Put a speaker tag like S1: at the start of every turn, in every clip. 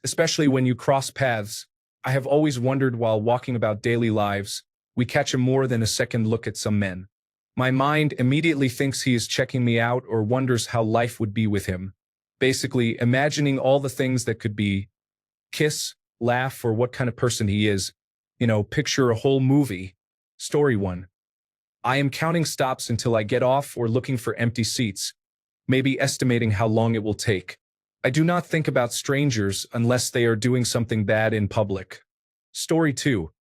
S1: especially when you cross paths. I have always wondered while walking about daily lives, we catch a more than a second look at some men. My mind immediately thinks he is checking me out or wonders how life would be with him. Basically, imagining all the things that could be kiss, laugh, or what kind of person he is. Picture a whole movie. Story 1. I am counting stops until I get off or looking for empty seats, maybe estimating how long it will take. I do not think about strangers unless they are doing something bad in public. Story 2.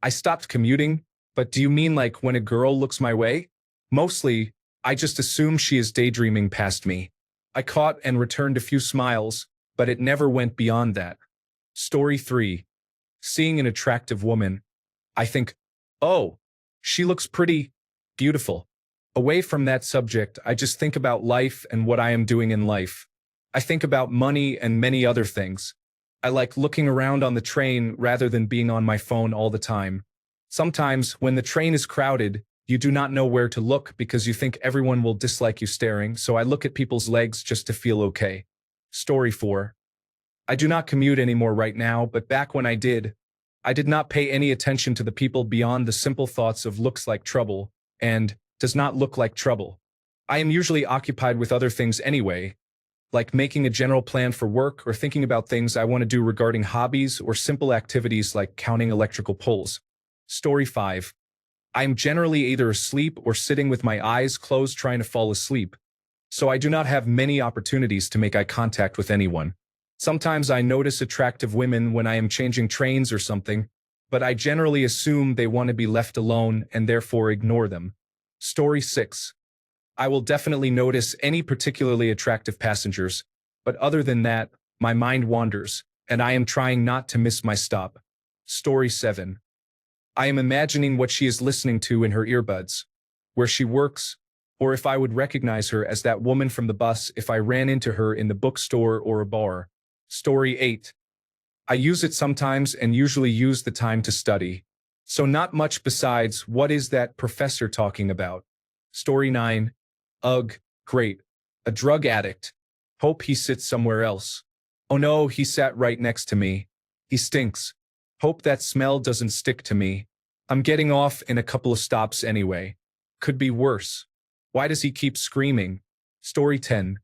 S1: I stopped commuting, but do you mean like when a girl looks my way? Mostly, I just assume she is daydreaming past me. I caught and returned a few smiles, but it never went beyond that. Story 3. Seeing an attractive woman, I think, oh, she looks pretty beautiful. Away from that subject, I just think about life and what I am doing in life. I think about money and many other things. I like looking around on the train rather than being on my phone all the time. Sometimes, when the train is crowded, you do not know where to look because you think everyone will dislike you staring, so I look at people's legs just to feel okay. Story 4. I do not commute anymore right now, but back when I did not pay any attention to the people beyond the simple thoughts of looks like trouble and does not look like trouble. I am usually occupied with other things anyway, like making a general plan for work or thinking about things I want to do regarding hobbies or simple activities like counting electrical poles. Story 5. I am generally either asleep or sitting with my eyes closed trying to fall asleep, so I do not have many opportunities to make eye contact with anyone. Sometimes I notice attractive women when I am changing trains or something, but I generally assume they want to be left alone and therefore ignore them. Story 6. I will definitely notice any particularly attractive passengers, but other than that, my mind wanders, and I am trying not to miss my stop. Story 7. I am imagining what she is listening to in her earbuds, where she works, or if I would recognize her as that woman from the bus if I ran into her in the bookstore or a bar. Story 8. I use it sometimes and usually use the time to study. So not much besides what is that professor talking about. Story 9. Ugh, great. A drug addict. Hope he sits somewhere else. Oh no, he sat right next to me. He stinks. Hope that smell doesn't stick to me. I'm getting off in a couple of stops anyway. Could be worse. Why does he keep screaming? Story 10.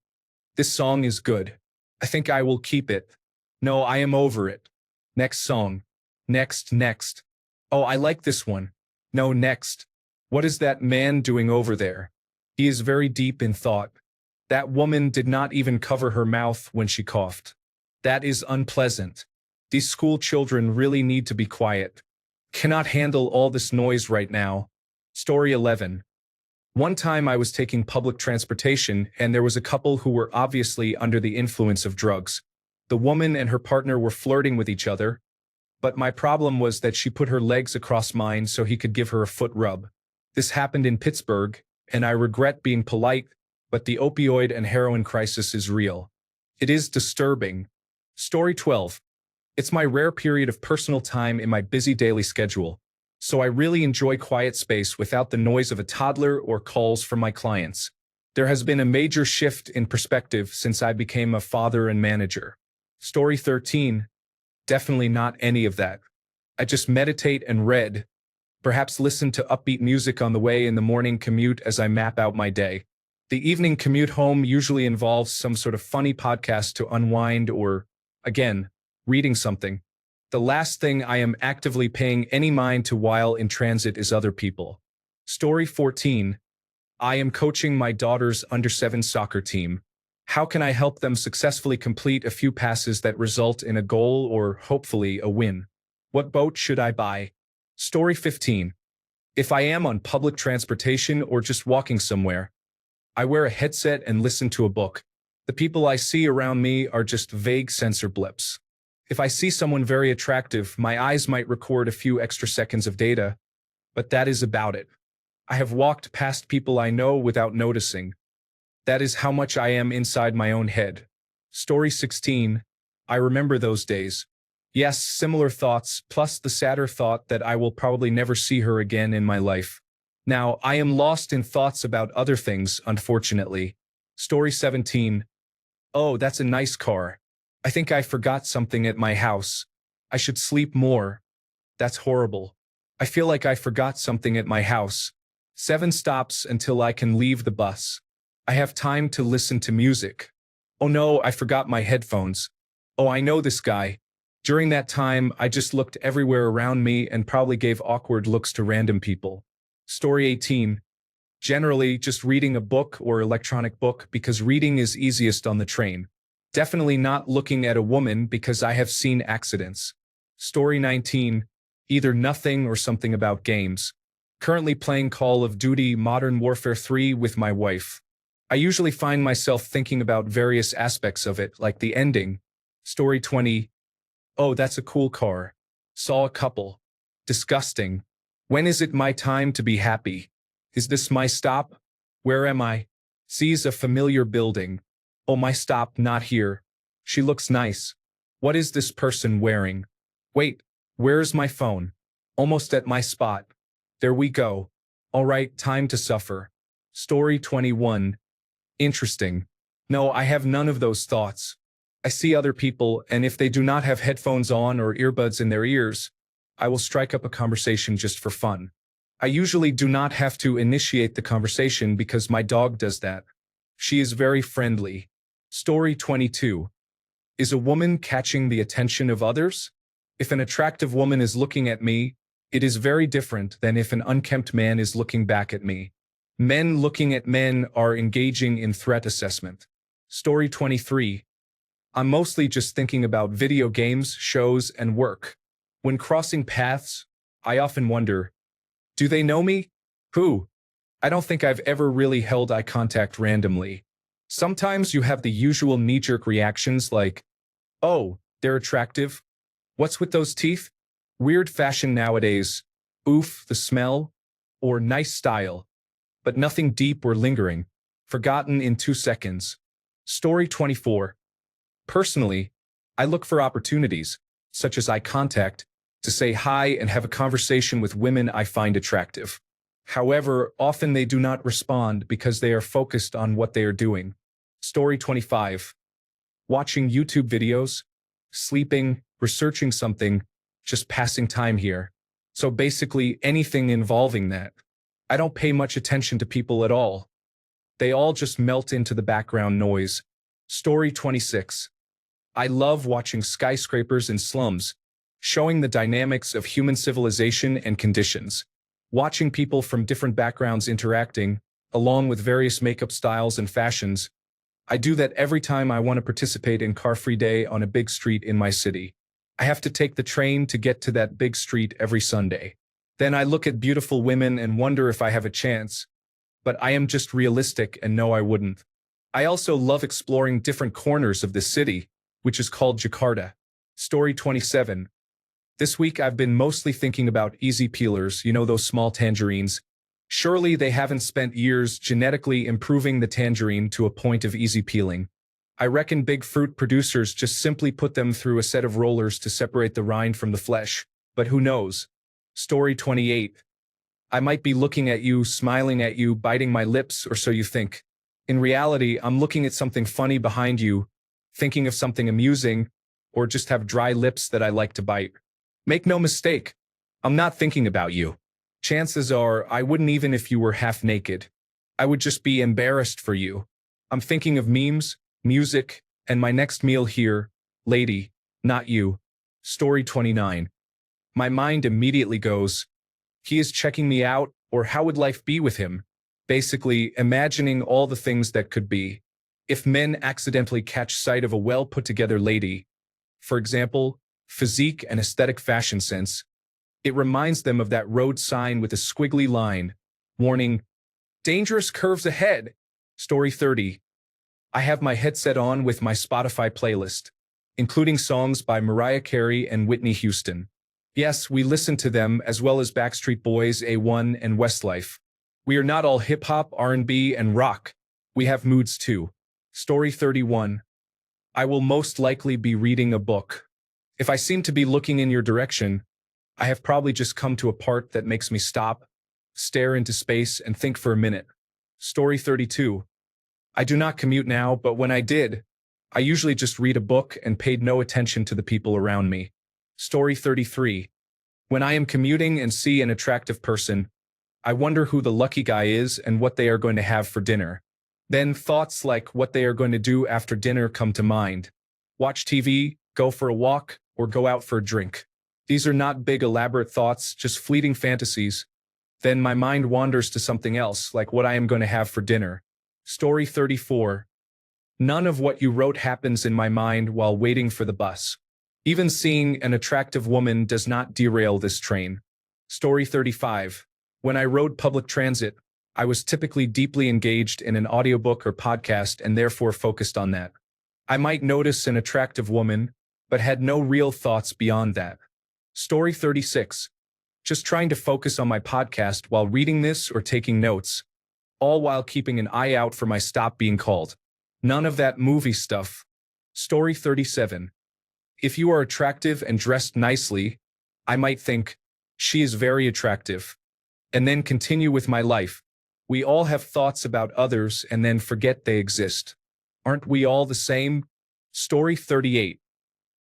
S1: This song is good. I think I will keep it. No, I am over it. Next song. Next. Oh, I like this one. No, next. What is that man doing over there? He is very deep in thought. That woman did not even cover her mouth when she coughed. That is unpleasant. These school children really need to be quiet. Cannot handle all this noise right now. Story 11. One time I was taking public transportation and there was a couple who were obviously under the influence of drugs. The woman and her partner were flirting with each other, but my problem was that she put her legs across mine so he could give her a foot rub. This happened in Pittsburgh, and I regret being polite, but the opioid and heroin crisis is real. It is disturbing. Story 12. It's my rare period of personal time in my busy daily schedule, so I really enjoy quiet space without the noise of a toddler or calls from my clients. There has been a major shift in perspective since I became a father and manager. Story 13. Definitely not any of that. I just meditate and read, perhaps listen to upbeat music on the way in the morning commute as I map out my day. The evening commute home usually involves some sort of funny podcast to unwind or, again, reading something. The last thing I am actively paying any mind to while in transit is other people. Story 14. I am coaching my daughter's under-7 soccer team. How can I help them successfully complete a few passes that result in a goal or, hopefully, a win? What boat should I buy? Story 15. If I am on public transportation or just walking somewhere, I wear a headset and listen to a book. The people I see around me are just vague sensor blips. If I see someone very attractive, my eyes might record a few extra seconds of data, but that is about it. I have walked past people I know without noticing. That is how much I am inside my own head. Story 16. I remember those days. Yes, similar thoughts, plus the sadder thought that I will probably never see her again in my life. Now, I am lost in thoughts about other things, unfortunately. Story 17. Oh, that's a nice car. I think I forgot something at my house. I should sleep more. That's horrible. I feel like I forgot something at my house. 7 stops until I can leave the bus. I have time to listen to music. Oh no, I forgot my headphones. Oh, I know this guy. During that time, I just looked everywhere around me and probably gave awkward looks to random people. Story 18. Generally, just reading a book or electronic book because reading is easiest on the train. Definitely not looking at a woman because I have seen accidents. Story 19. Either nothing or something about games. Currently playing Call of Duty Modern Warfare 3 with my wife. I usually find myself thinking about various aspects of it, like the ending. Story 20. Oh, that's a cool car. Saw a couple. Disgusting. When is it my time to be happy? Is this my stop? Where am I? Sees a familiar building. Oh, my stop, not here. She looks nice. What is this person wearing? Wait, where's my phone? Almost at my spot. There we go. All right, time to suffer. Story 21. Interesting. No, I have none of those thoughts. I see other people, and if they do not have headphones on or earbuds in their ears, I will strike up a conversation just for fun. I usually do not have to initiate the conversation because my dog does that. She is very friendly. Story 22. Is a woman catching the attention of others? If an attractive woman is looking at me, it is very different than if an unkempt man is looking back at me. Men looking at men are engaging in threat assessment. Story 23. I'm mostly just thinking about video games, shows, and work. When crossing paths, I often wonder, do they know me? Who? I don't think I've ever really held eye contact randomly. Sometimes you have the usual knee-jerk reactions like, oh, they're attractive. What's with those teeth? Weird fashion nowadays. Oof, the smell. Or nice style. But nothing deep or lingering. Forgotten in 2 seconds. Story 24. Personally, I look for opportunities, such as eye contact, to say hi and have a conversation with women I find attractive. However, often they do not respond because they are focused on what they are doing. Story 25. Watching YouTube videos, sleeping, researching something, just passing time here. So basically anything involving that. I don't pay much attention to people at all. They all just melt into the background noise. Story 26. I love watching skyscrapers and slums, showing the dynamics of human civilization and conditions. Watching people from different backgrounds interacting, along with various makeup styles and fashions. I do that every time I want to participate in Car-Free Day on a big street in my city. I have to take the train to get to that big street every Sunday. Then I look at beautiful women and wonder if I have a chance. But I am just realistic and know I wouldn't. I also love exploring different corners of this city, which is called Jakarta. Story 27. This week I've been mostly thinking about easy peelers, you know, those small tangerines. Surely they haven't spent years genetically improving the tangerine to a point of easy peeling. I reckon big fruit producers just simply put them through a set of rollers to separate the rind from the flesh, but who knows? Story 28. I might be looking at you, smiling at you, biting my lips, or so you think. In reality, I'm looking at something funny behind you, thinking of something amusing, or just have dry lips that I like to bite. Make no mistake, I'm not thinking about you. Chances are I wouldn't even if you were half naked. I would just be embarrassed for you. I'm thinking of memes, music, and my next meal here, lady, not you. Story 29. My mind immediately goes, he is checking me out, or how would life be with him? Basically, imagining all the things that could be. If men accidentally catch sight of a well-put-together lady, for example, physique and aesthetic fashion sense, it reminds them of that road sign with a squiggly line, warning, dangerous curves ahead. Story 30. I have my headset on with my Spotify playlist, including songs by Mariah Carey and Whitney Houston. Yes, we listen to them as well as Backstreet Boys, A1, and Westlife. We are not all hip-hop, R&B, and rock. We have moods too. Story 31. I will most likely be reading a book. If I seem to be looking in your direction, I have probably just come to a part that makes me stop, stare into space, and think for a minute. Story 32. I do not commute now, but when I did, I usually just read a book and paid no attention to the people around me. Story 33. When I am commuting and see an attractive person, I wonder who the lucky guy is and what they are going to have for dinner. Then thoughts like what they are going to do after dinner come to mind. Watch TV, go for a walk, or go out for a drink. These are not big elaborate thoughts, just fleeting fantasies. Then my mind wanders to something else, like what I am going to have for dinner. Story 34. None of what you wrote happens in my mind while waiting for the bus. Even seeing an attractive woman does not derail this train. Story 35. When I rode public transit, I was typically deeply engaged in an audiobook or podcast and therefore focused on that. I might notice an attractive woman, but had no real thoughts beyond that. Story 36. Just trying to focus on my podcast while reading this or taking notes, all while keeping an eye out for my stop being called. None of that movie stuff. Story 37. If you are attractive and dressed nicely, I might think, she is very attractive, and then continue with my life. We all have thoughts about others and then forget they exist. Aren't we all the same? Story 38.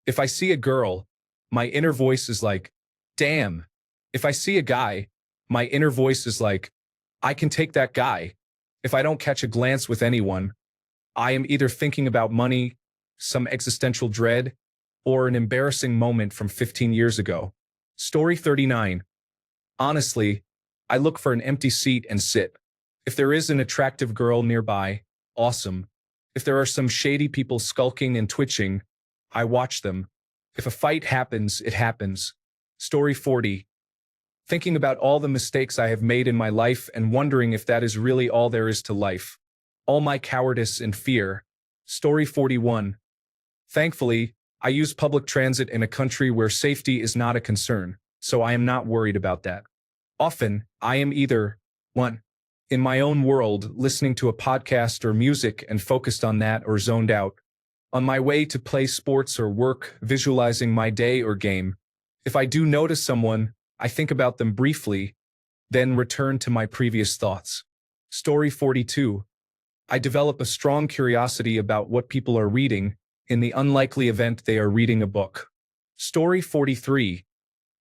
S1: If I see a girl, my inner voice is like, damn. If I see a guy, my inner voice is like, I can take that guy. If I don't catch a glance with anyone, I am either thinking about money, some existential dread, or an embarrassing moment from 15 years ago. Story 39. Honestly, I look for an empty seat and sit. If there is an attractive girl nearby, awesome. If there are some shady people skulking and twitching, I watch them. If a fight happens, it happens. Story 40. Thinking about all the mistakes I have made in my life and wondering if that is really all there is to life. All my cowardice and fear. Story 41. Thankfully, I use public transit in a country where safety is not a concern, so I am not worried about that. Often, I am either 1. In my own world, listening to a podcast or music and focused on that or zoned out. On my way to play sports or work, visualizing my day or game. If I do notice someone, I think about them briefly, then return to my previous thoughts. Story 42. I develop a strong curiosity about what people are reading in the unlikely event they are reading a book. Story 43.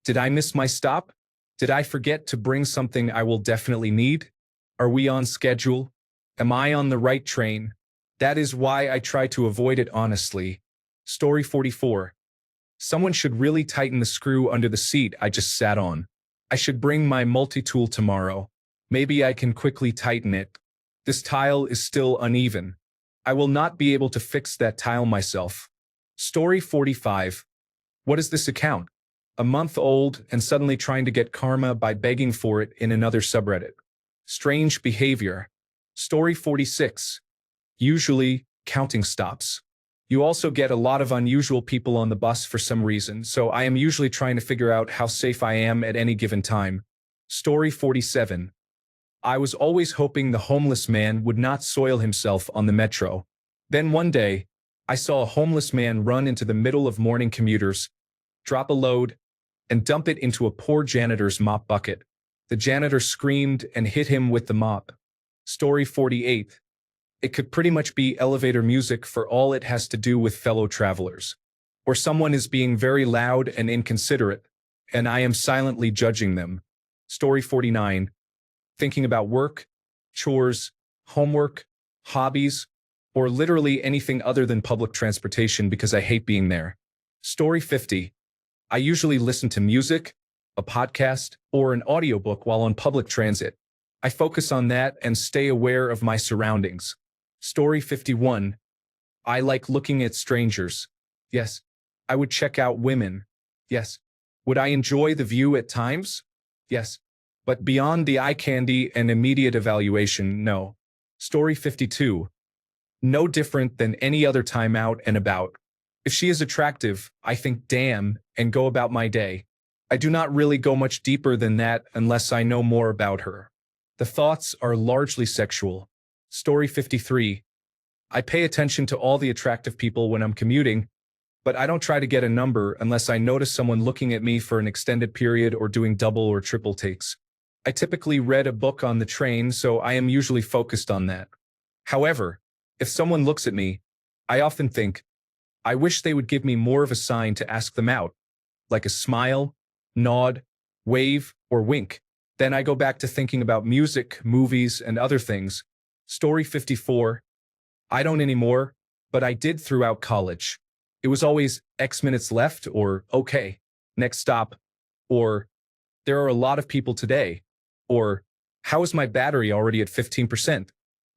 S1: Did I miss my stop? Did I forget to bring something I will definitely need? Are we on schedule? Am I on the right train? That is why I try to avoid it honestly. Story 44. Someone should really tighten the screw under the seat I just sat on. I should bring my multi-tool tomorrow. Maybe I can quickly tighten it. This tile is still uneven. I will not be able to fix that tile myself. Story 45. What is this account? A month old and suddenly trying to get karma by begging for it in another subreddit. Strange behavior. Story 46. Usually, counting stops. You also get a lot of unusual people on the bus for some reason, so I am usually trying to figure out how safe I am at any given time. Story 47. I was always hoping the homeless man would not soil himself on the metro. Then one day, I saw a homeless man run into the middle of morning commuters, drop a load, and dump it into a poor janitor's mop bucket. The janitor screamed and hit him with the mop. Story 48. It could pretty much be elevator music for all it has to do with fellow travelers. Or someone is being very loud and inconsiderate, and I am silently judging them. Story 49. Thinking about work, chores, homework, hobbies, or literally anything other than public transportation because I hate being there. Story 50. I usually listen to music, a podcast, or an audiobook while on public transit. I focus on that and stay aware of my surroundings. Story 51. I like looking at strangers. Yes. I would check out women. Yes. Would I enjoy the view at times? Yes. But beyond the eye candy and immediate evaluation, no. Story 52. No different than any other time out and about. If she is attractive, I think damn and go about my day. I do not really go much deeper than that unless I know more about her. The thoughts are largely sexual. Story 53. I pay attention to all the attractive people when I'm commuting, but I don't try to get a number unless I notice someone looking at me for an extended period or doing double or triple takes. I typically read a book on the train, so I am usually focused on that. However, if someone looks at me, I often think, I wish they would give me more of a sign to ask them out, like a smile, nod, wave, or wink. Then I go back to thinking about music, movies, and other things. Story 54. I don't anymore, but I did throughout college. It was always X minutes left, or okay, next stop, or there are a lot of people today, or how is my battery already at 15%?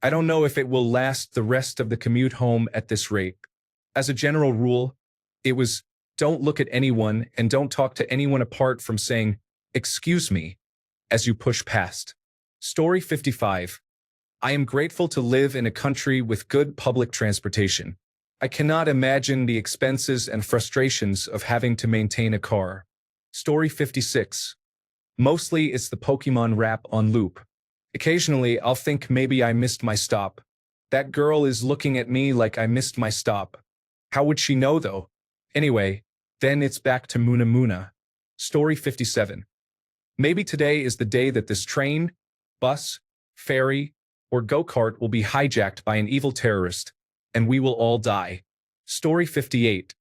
S1: I don't know if it will last the rest of the commute home at this rate. As a general rule, it was don't look at anyone and don't talk to anyone apart from saying, excuse me, as you push past. Story 55. I am grateful to live in a country with good public transportation. I cannot imagine the expenses and frustrations of having to maintain a car. Story 56. Mostly it's the Pokemon rap on loop. Occasionally I'll think maybe I missed my stop. That girl is looking at me like I missed my stop. How would she know though? Anyway, then it's back to Muna Muna. Story 57. Maybe today is the day that this train, bus, ferry, or go-kart will be hijacked by an evil terrorist, and we will all die. Story 58.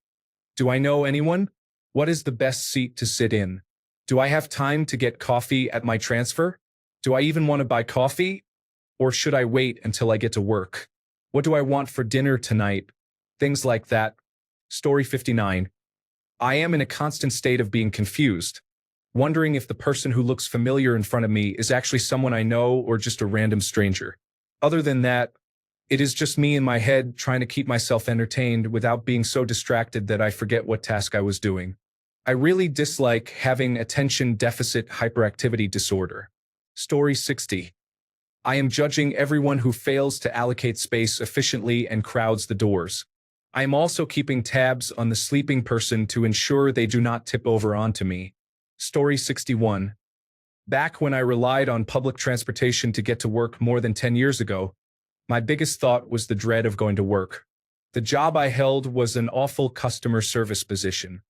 S1: Do I know anyone? What is the best seat to sit in? Do I have time to get coffee at my transfer? Do I even want to buy coffee? Or should I wait until I get to work? What do I want for dinner tonight? Things like that. Story 59. I am in a constant state of being confused, wondering if the person who looks familiar in front of me is actually someone I know or just a random stranger. Other than that, it is just me in my head trying to keep myself entertained without being so distracted that I forget what task I was doing. I really dislike having attention deficit hyperactivity disorder. Story 60. I am judging everyone who fails to allocate space efficiently and crowds the doors. I am also keeping tabs on the sleeping person to ensure they do not tip over onto me. Story 61. Back when I relied on public transportation to get to work more than 10 years ago, my biggest thought was the dread of going to work. The job I held was an awful customer service position.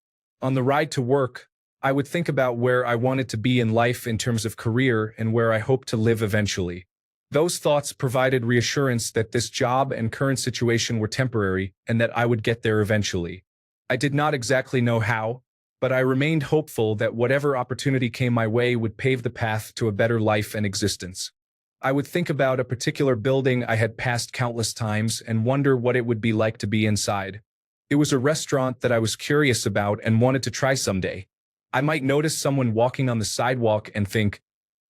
S1: On the ride to work, I would think about where I wanted to be in life in terms of career and where I hoped to live eventually. Those thoughts provided reassurance that this job and current situation were temporary and that I would get there eventually. I did not exactly know how, but I remained hopeful that whatever opportunity came my way would pave the path to a better life and existence. I would think about a particular building I had passed countless times and wonder what it would be like to be inside. It was a restaurant that I was curious about and wanted to try someday. I might notice someone walking on the sidewalk and think,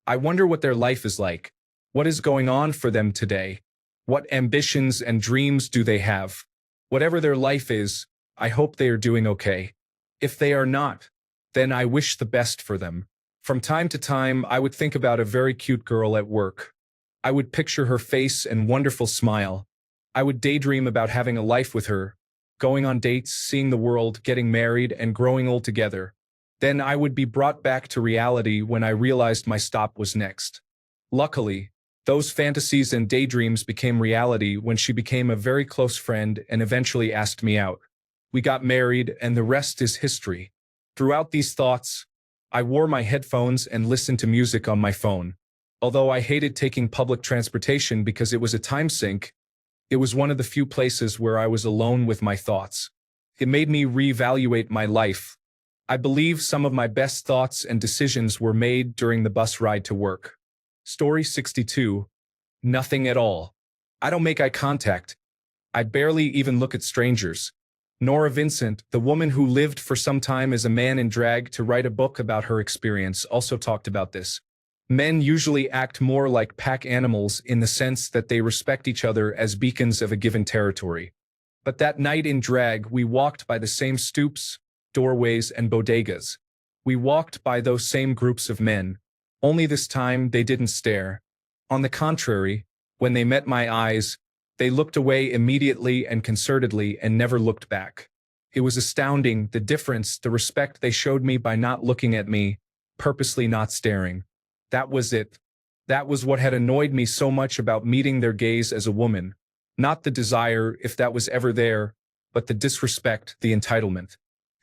S1: I wonder what their life is like. What is going on for them today? What ambitions and dreams do they have? Whatever their life is, I hope they are doing okay. If they are not, then I wish the best for them. From time to time, I would think about a very cute girl at work. I would picture her face and wonderful smile. I would daydream about having a life with her, going on dates, seeing the world, getting married, and growing old together. Then I would be brought back to reality when I realized my stop was next. Luckily, those fantasies and daydreams became reality when she became a very close friend and eventually asked me out. We got married, and the rest is history. Throughout these thoughts, I wore my headphones and listened to music on my phone. Although I hated taking public transportation because it was a time sink, it was one of the few places where I was alone with my thoughts. It made me reevaluate my life. I believe some of my best thoughts and decisions were made during the bus ride to work. Story 62. Nothing at all. I don't make eye contact. I barely even look at strangers. Nora Vincent, the woman who lived for some time as a man in drag to write a book about her experience, also talked about this. Men usually act more like pack animals in the sense that they respect each other as beacons of a given territory. But that night in drag, we walked by the same stoops, doorways, and bodegas. We walked by those same groups of men. Only this time, they didn't stare. On the contrary, when they met my eyes, they looked away immediately and concertedly and never looked back. It was astounding, the difference, the respect they showed me by not looking at me, purposely not staring. That was it. That was what had annoyed me so much about meeting their gaze as a woman. Not the desire, if that was ever there, but the disrespect, the entitlement.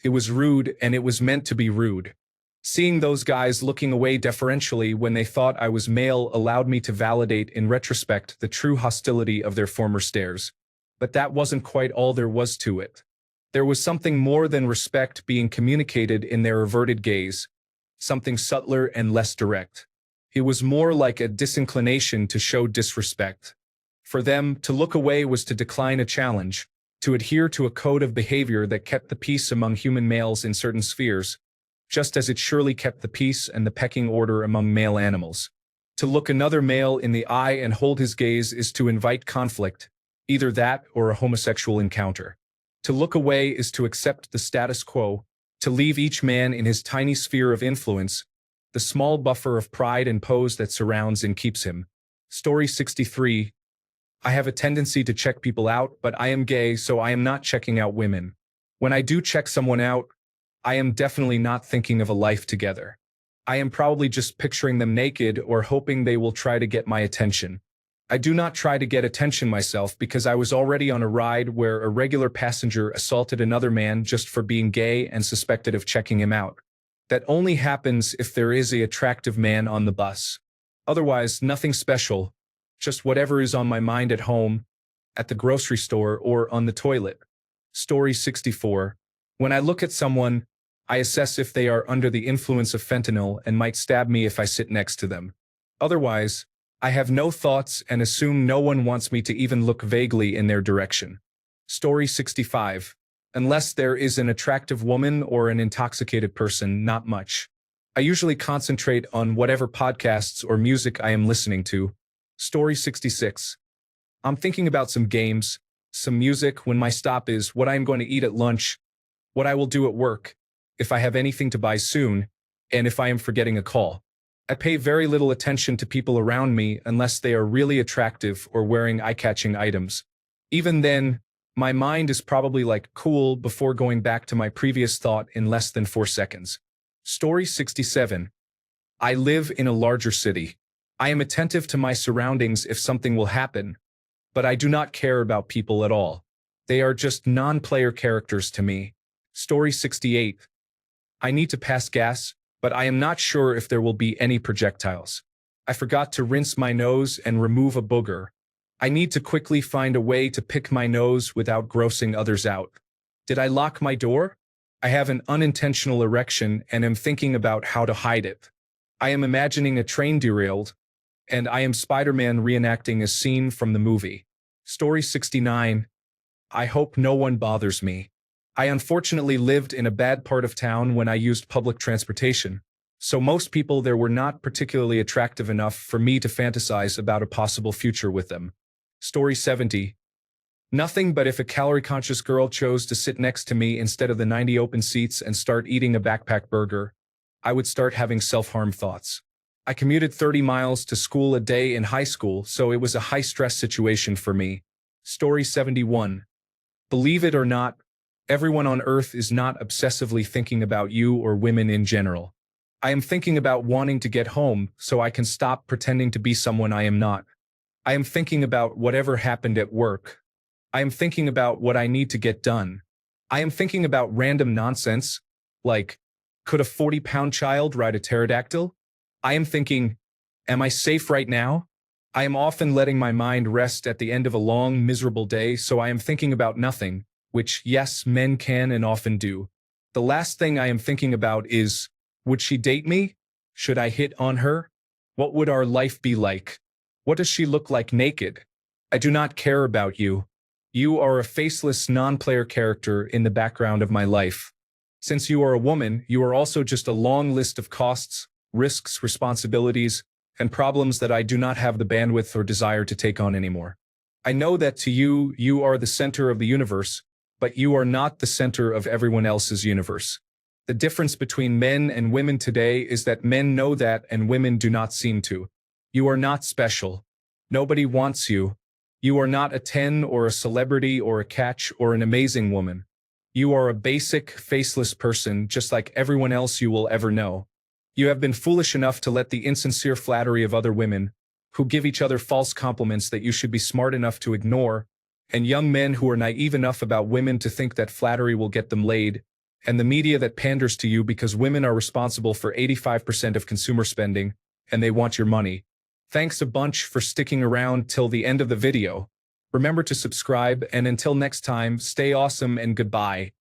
S1: It was rude, and it was meant to be rude. Seeing those guys looking away deferentially when they thought I was male allowed me to validate in retrospect the true hostility of their former stares. But that wasn't quite all there was to it. There was something more than respect being communicated in their averted gaze, something subtler and less direct. It was more like a disinclination to show disrespect. For them, to look away was to decline a challenge, to adhere to a code of behavior that kept the peace among human males in certain spheres, just as it surely kept the peace and the pecking order among male animals. To look another male in the eye and hold his gaze is to invite conflict, either that or a homosexual encounter. To look away is to accept the status quo, to leave each man in his tiny sphere of influence, the small buffer of pride and pose that surrounds and keeps him. Story 63. I have a tendency to check people out, but I am gay, so I am not checking out women. When I do check someone out, I am definitely not thinking of a life together. I am probably just picturing them naked or hoping they will try to get my attention. I do not try to get attention myself because I was already on a ride where a regular passenger assaulted another man just for being gay and suspected of checking him out. That only happens if there is an attractive man on the bus. Otherwise, nothing special, just whatever is on my mind at home, at the grocery store, or on the toilet. Story 64. When I look at someone, I assess if they are under the influence of fentanyl and might stab me if I sit next to them. Otherwise, I have no thoughts and assume no one wants me to even look vaguely in their direction. Story 65. Unless there is an attractive woman or an intoxicated person, not much. I usually concentrate on whatever podcasts or music I am listening to. Story 66. I'm thinking about some games, some music when my stop is, what I am going to eat at lunch, what I will do at work, if I have anything to buy soon, and if I am forgetting a call. I pay very little attention to people around me unless they are really attractive or wearing eye-catching items. Even then, my mind is probably like cool before going back to my previous thought in less than 4 seconds. Story 67. I live in a larger city. I am attentive to my surroundings if something will happen, but I do not care about people at all. They are just non-player characters to me. Story 68. I need to pass gas, but I am not sure if there will be any projectiles. I forgot to rinse my nose and remove a booger. I need to quickly find a way to pick my nose without grossing others out. Did I lock my door? I have an unintentional erection and am thinking about how to hide it. I am imagining a train derailed, and I am Spider-Man reenacting a scene from the movie. Story 69. I hope no one bothers me. I unfortunately lived in a bad part of town when I used public transportation, so most people there were not particularly attractive enough for me to fantasize about a possible future with them. Story 70. Nothing but if a calorie-conscious girl chose to sit next to me instead of the 90 open seats and start eating a backpack burger, I would start having self-harm thoughts. I commuted 30 miles to school a day in high school, so it was a high-stress situation for me. Story 71. Believe it or not, everyone on Earth is not obsessively thinking about you or women in general. I am thinking about wanting to get home so I can stop pretending to be someone I am not. I am thinking about whatever happened at work. I am thinking about what I need to get done. I am thinking about random nonsense, like, could a 40-pound child ride a pterodactyl? I am thinking, am I safe right now? I am often letting my mind rest at the end of a long, miserable day, so I am thinking about nothing, which, yes, men can and often do. The last thing I am thinking about is, would she date me? Should I hit on her? What would our life be like? What does she look like naked? I do not care about you. You are a faceless, non-player character in the background of my life. Since you are a woman, you are also just a long list of costs, risks, responsibilities, and problems that I do not have the bandwidth or desire to take on anymore. I know that to you, you are the center of the universe, but you are not the center of everyone else's universe. The difference between men and women today is that men know that and women do not seem to. You are not special. Nobody wants you. You are not a 10 or a celebrity or a catch or an amazing woman. You are a basic, faceless person just like everyone else you will ever know. You have been foolish enough to let the insincere flattery of other women, who give each other false compliments that you should be smart enough to ignore, and young men who are naive enough about women to think that flattery will get them laid, and the media that panders to you because women are responsible for 85% of consumer spending, and they want your money. Thanks a bunch for sticking around till the end of the video. Remember to subscribe, and until next time, stay awesome and goodbye.